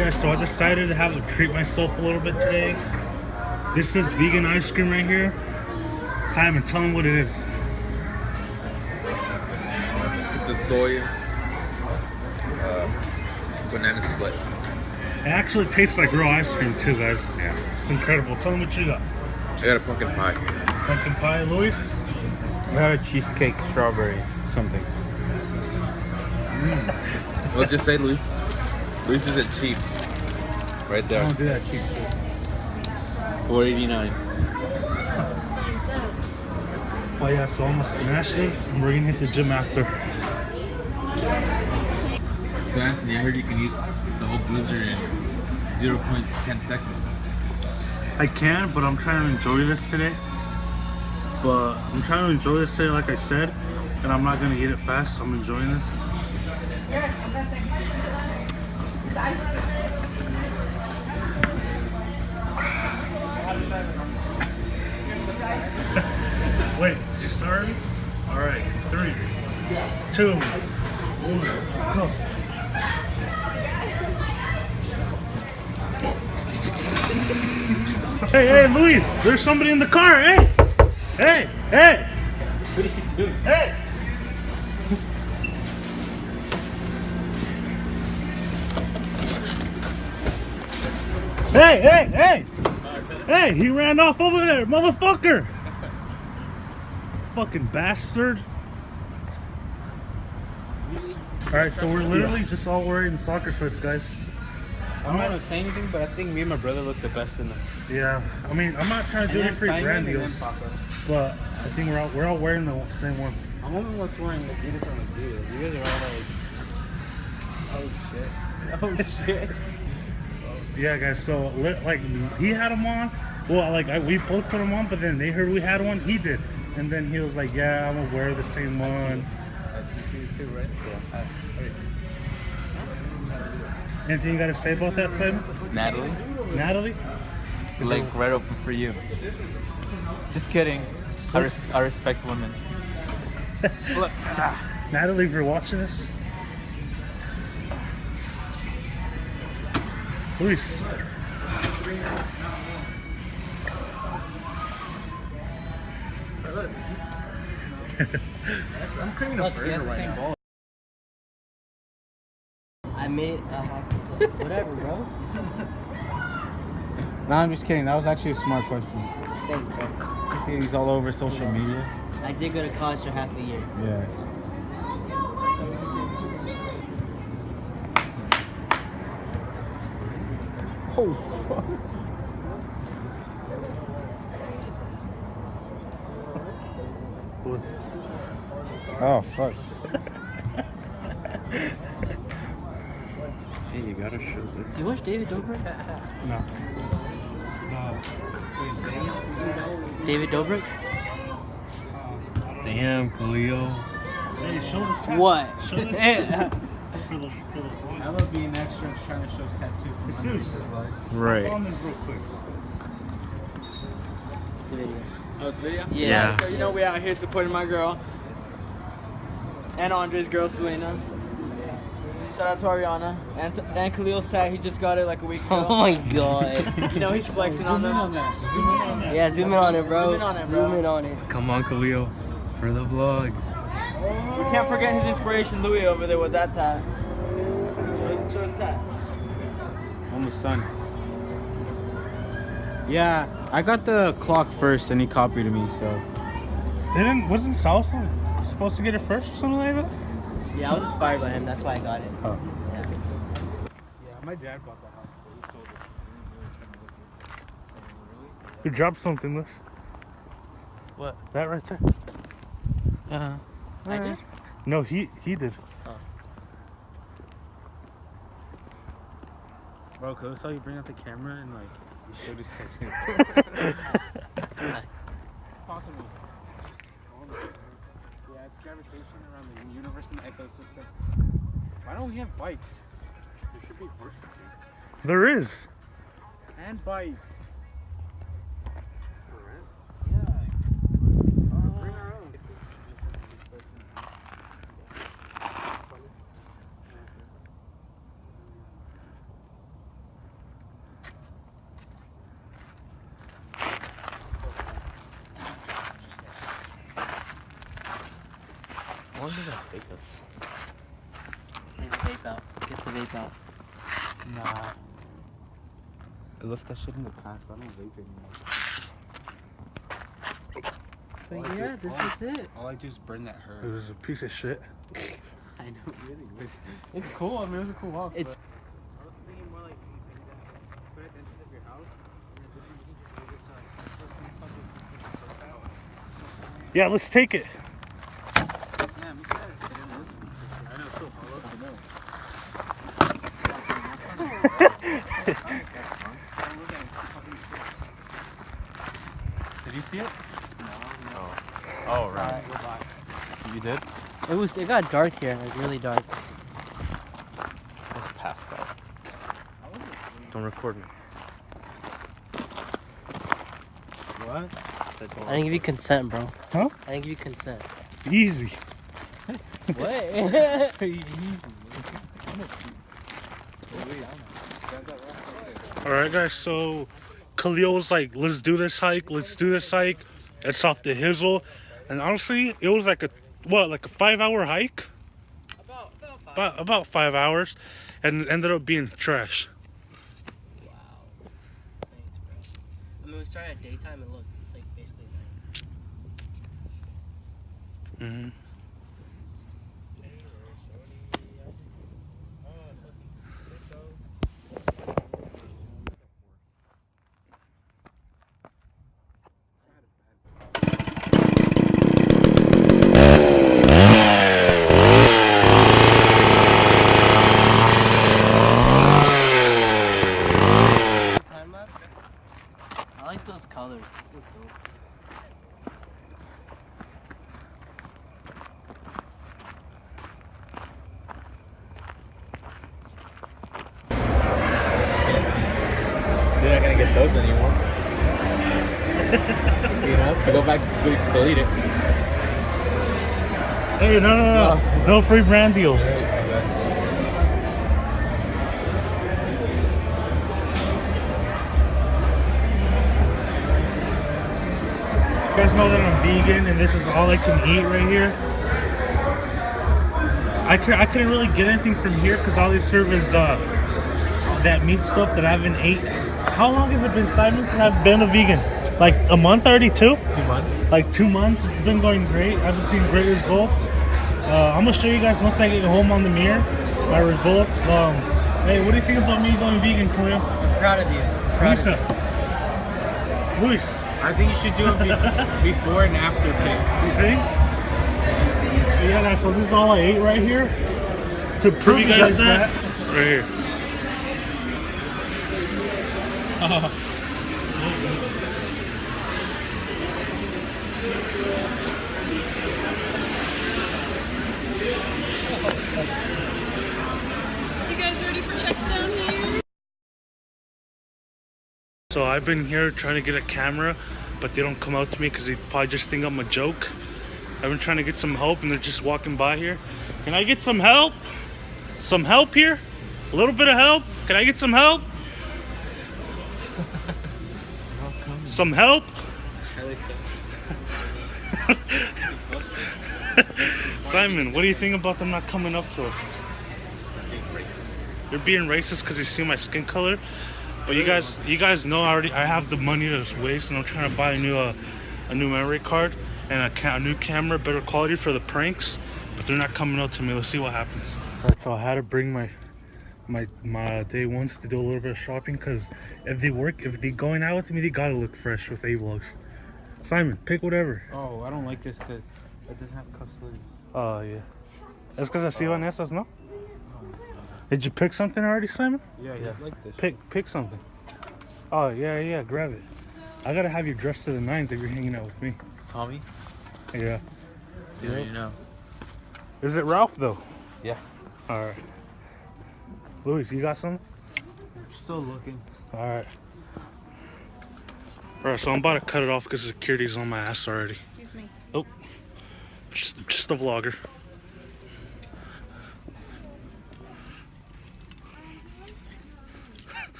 guys, so I decided to have to treat myself a little bit today. This is vegan ice cream right here. Simon, tell them what it is. It's a soy banana split. It actually tastes like real ice cream too, guys. Yeah. It's incredible. Tell them what you got. I got a pumpkin pie. Pumpkin pie, Luis? I got a cheesecake strawberry something. Well, just say Luis. Luis isn't cheap. Right there. I don't do that cheap shit. $4.89. Oh yeah, so I'm gonna smash this and we're gonna hit the gym after. So Anthony, I heard you can eat the whole blizzard in 0.10 seconds. I can, but I'm trying to enjoy this today. Like I said, and I'm not gonna eat it fast, so I'm enjoying this. Wait, you started? Alright, 3, 2, 1, go. Hey, Luis, there's somebody in the car, hey! Hey! What are you doing? Hey! Hey, he ran off over there, motherfucker! Fucking bastard. Alright, so we're literally just all wearing soccer shorts, guys. I don't want to say anything, but I think me and my brother look the best in them. Yeah, I mean, I'm not trying to do anything grandiose, but I think we're all wearing the same ones. I'm only what's wearing Adidas on Adidas. You guys are all like, oh shit. Yeah, guys, so like he had them on. Well, we both put them on, but then they heard we had one, he did. And then he was like, yeah, I'm gonna wear the same one. You see it too, right? Yeah. Anything you gotta say about that, Simon? Natalie? Like right open for you. Just kidding. I respect women. Natalie, if you're watching this. Luis. I'm craving a burger right now. I made whatever, bro. No, I'm just kidding. That was actually a smart question. Thanks, bro. I think he's all over social media. I did go to college for half a year. Yeah. So. Oh fuck. Oh fuck. Hey, you gotta show this. You watch David Dobrik? No. David Dobrik? Damn, Khalil. Hey, show the tattoo. What? Show the for the I love being extra and trying to show his tattoo from Jesus. underneath his leg. Right. On this real quick. It's a video. Oh, it's a video? Yeah. So, you know, we out here supporting my girl. And Andre's girl, Selena. Shout out to Ariana. And Khalil's tat, he just got it like a week ago. Oh my god. You know, he's flexing on them. Yeah, zoom in on it, bro. Zoom in on it, bro. Zoom in on it. Come on, Khalil, for the vlog. We can't forget his inspiration, Louis, over there with that tat. Show his tat. Almost son. Yeah, I got the clock first and he copied me, so. Wasn't Salsa supposed to get it first or something like that? Yeah, I was inspired by him. That's why I got it. Oh. Yeah. Yeah, my dad bought the house. You dropped something, Liz. What? That right there. Uh-huh. I did? No, he did. Oh. Bro, could I saw you bring out the camera and like you showed his tattoo. Possibly. Yeah, it's gravitation around the universe and the ecosystem. Why don't we have bikes? There should be horses. There is. And bikes. How long does that take us? Get the vape out. Get the vape out. Nah. I left that shit in the past. I don't vape anymore. But yeah, this is it. All I do is burn that It herb. was a piece of shit. I know, really. It's cool. I mean, it was a cool walk. It's- I was thinking more like maybe that put at the entrance of your house and then different you can use it to like Yeah, let's take it. yeah, me too. I know, it's so hollow. Did you see it? No. Oh, right. You did? It got dark here, like really dark. I was passed out. Don't record me. What? I didn't give you consent, bro. Huh? I didn't give you consent. Easy. What? Alright guys, so Khalil was like, let's do this hike, let's do this hike. It's off the hizzle. And honestly, it was like a 5-hour hike? About 5 hours. And it ended up being trash. Wow. Thanks, bro. I mean, we started at daytime and look, it's like basically night. Mm-hmm. Time lapse? I like those colors. This is dope. You're not gonna get those anymore. You know, if you go back to school, you can still eat it. Hey, no. No free brand deals. You guys know that I'm vegan and this is all I can eat right here. I couldn't really get anything from here because all they serve is that meat stuff that I haven't ate. How long has it been, Simon, since I've been a vegan? Like a month already, 2 months. Like 2 months. It's been going great. I've been seeing great results. I'm gonna show you guys once I get home on the mirror my results. Hey, what do you think about me going vegan, Khalil? Proud of you. Lisa. Luis, I think you should do a before and after pic. you think? Yeah, guys, so this is all I ate right here. To prove you guys that. Right here. You guys ready for checks down here? So I've been here trying to get a camera, but they don't come out to me because they probably just think I'm a joke. I've been trying to get some help and they're just walking by here. Can I get some help? Some help here? A little bit of help? Can I get some help? Some help? Simon, what do you think about them not coming up to us? They're being racist because they see my skin color. But you guys know I have the money to waste, and I'm trying to buy a new memory card and a new camera, better quality for the pranks. But they're not coming out to me. Let's see what happens. Alright, so I had to bring my day ones to do a little bit of shopping because if they going out with me, they gotta look fresh with A-vlogs. Simon, pick whatever. Oh, I don't like this because it doesn't have cuff sleeves. Oh yeah, that's because I see on Esas, no? Did you pick something already, Simon? Yeah, like this. Pick something. Oh yeah, grab it. I gotta have you dressed to the nines if you're hanging out with me. Tommy? Yeah. You already know. Is it Ralph though? Yeah. All right. Luis, you got something? Still looking. All right. All right, so I'm about to cut it off because security's on my ass already. Excuse me. Oh, just a vlogger.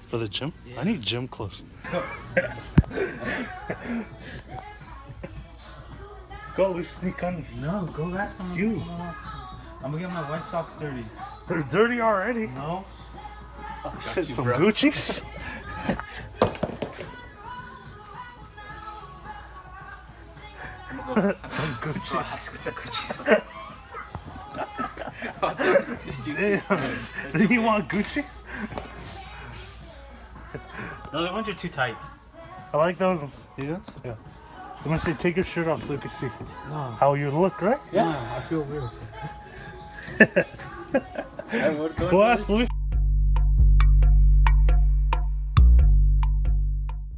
For the gym? Yeah. I need gym clothes. Go, we sneak on. No, go ask them. You. I'm gonna get my White Sox dirty. They're dirty already. No. Shit, some Gucci's. Some Gucci. Ask with the Gucci's. Damn. Do you want Gucci? Those ones are too tight. I like those ones. These ones? Yeah. I'm gonna say take your shirt off so you can see No. how you look, right? Yeah. I feel weird. Go ask Louis.